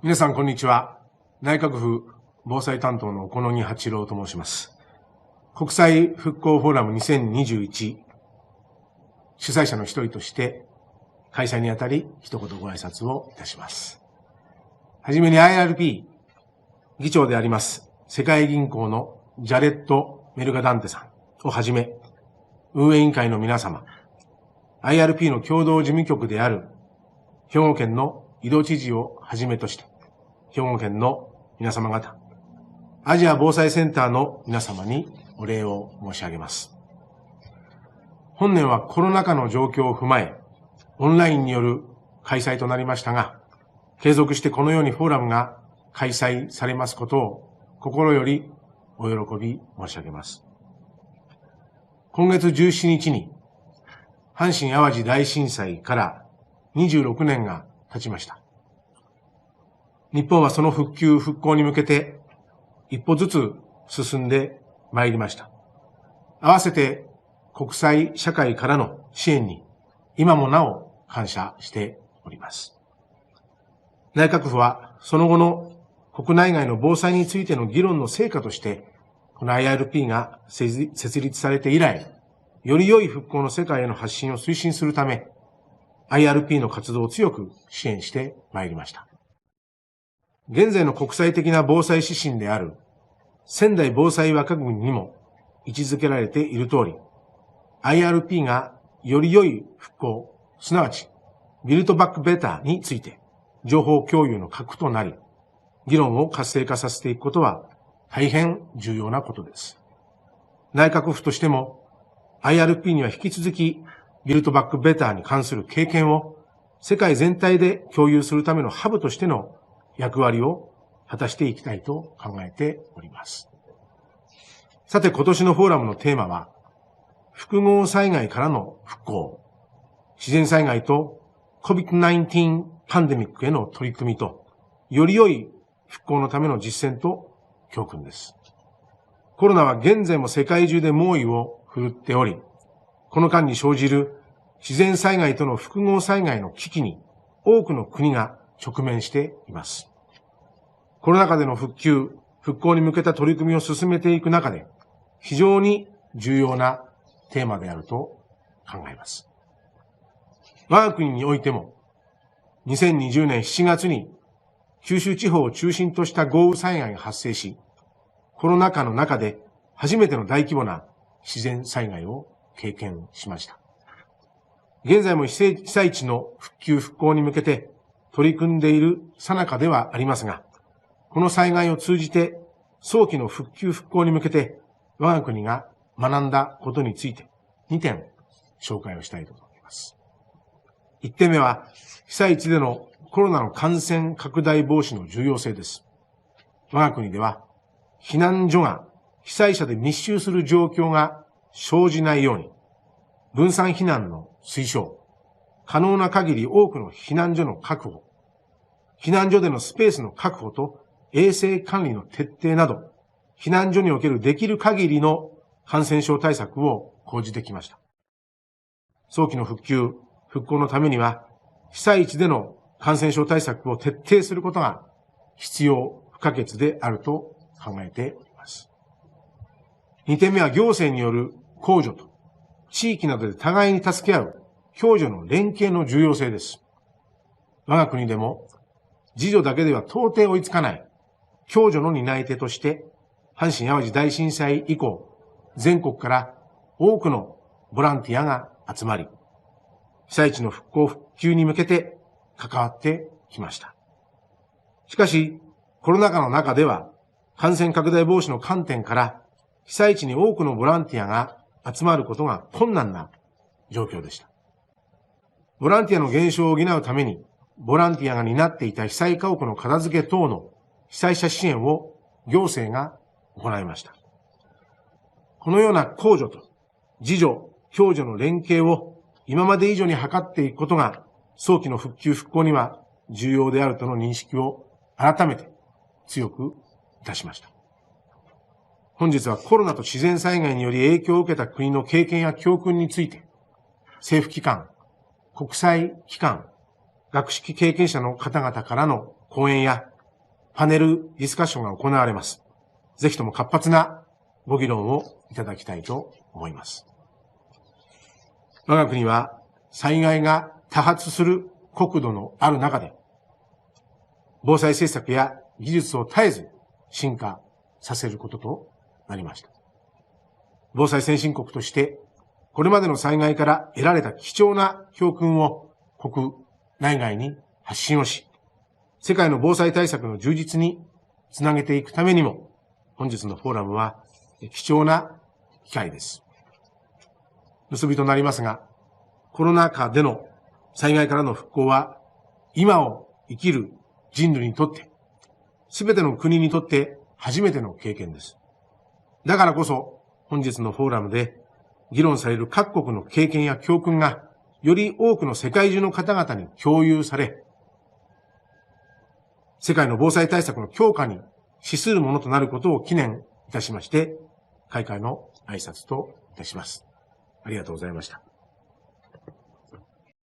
皆さん、こんにちは。内閣府防災担当の小野木八郎と申します。国際復興フォーラム2021主催者の一人として開催にあたり一言ご挨拶をいたします。はじめに IRP 議長であります世界銀行のジャレット・メルガダンテさんをはじめ、運営委員会の皆様、IRP の共同事務局である兵庫県の井戸知事をはじめとして、兵庫県の皆様方、アジア防災センターの皆様にお礼を申し上げます。本年はコロナ禍の状況を踏まえ、オンラインによる開催となりましたが、継続してこのようにフォーラムが開催されますことを心よりお喜び申し上げます。今月17日に阪神淡路大震災から26年が経ちました。日本はその復旧・復興に向けて一歩ずつ進んでまいりました。合わせて国際社会からの支援に今もなお感謝しております。内閣府はその後の国内外の防災についての議論の成果として、この IRP が設立されて以来、より良い復興の世界への発信を推進するため、IRP の活動を強く支援してまいりました。現在の国際的な防災指針である仙台防災枠組みにも位置づけられている通り、IRP がより良い復興、すなわちビルドバックベターについて情報共有の核となり、議論を活性化させていくことは大変重要なことです。内閣府としても IRP には引き続きビルドバックベターに関する経験を世界全体で共有するためのハブとしての役割を果たしていきたいと考えております。さて、今年のフォーラムのテーマは、複合災害からの復興、自然災害と COVID-19 パンデミックへの取り組みと、より良い復興のための実践と教訓です。コロナは現在も世界中で猛威を振るっており、この間に生じる自然災害との複合災害の危機に多くの国が直面しています。コロナ禍での復旧・復興に向けた取り組みを進めていく中で、非常に重要なテーマであると考えます。我が国においても、2020年7月に九州地方を中心とした豪雨災害が発生し、コロナ禍の中で初めての大規模な自然災害を経験しました。現在も被災地の復旧・復興に向けて取り組んでいる最中ではありますが、この災害を通じて早期の復旧・復興に向けて我が国が学んだことについて2点紹介をしたいと思います。1点目は被災地でのコロナの感染拡大防止の重要性です。我が国では避難所が被災者で密集する状況が生じないように分散避難の推奨、可能な限り多くの避難所の確保、避難所でのスペースの確保と衛生管理の徹底など、避難所におけるできる限りの感染症対策を講じてきました。早期の復旧・復興のためには、被災地での感染症対策を徹底することが必要不可欠であると考えております。2点目は行政による公助と地域などで互いに助け合う共助の連携の重要性です。我が国でも自助だけでは到底追いつかない共助の担い手として阪神淡路大震災以降全国から多くのボランティアが集まり被災地の復興・復旧に向けて関わってきました。しかしコロナ禍の中では感染拡大防止の観点から被災地に多くのボランティアが集まることが困難な状況でした。ボランティアの減少を補うために、ボランティアが担っていた被災家屋の片付け等の被災者支援を行政が行いました。このような公助と自助、共助の連携を今まで以上に図っていくことが早期の復旧・復興には重要であるとの認識を改めて強くいたしました。本日はコロナと自然災害により影響を受けた国の経験や教訓について、政府機関、国際機関、学識経験者の方々からの講演やパネルディスカッションが行われます。ぜひとも活発なご議論をいただきたいと思います。我が国は災害が多発する国土のある中で、防災政策や技術を絶えず進化させることとなりました。防災先進国として、これまでの災害から得られた貴重な教訓を国内外に発信をし、世界の防災対策の充実につなげていくためにも、本日のフォーラムは貴重な機会です。結びとなりますが、コロナ禍での災害からの復興は、今を生きる人類にとって、すべての国にとって初めての経験です。だからこそ、本日のフォーラムで議論される各国の経験や教訓が、より多くの世界中の方々に共有され、世界の防災対策の強化に資するものとなることを記念いたしまして、開会の挨拶といたします。ありがとうございました。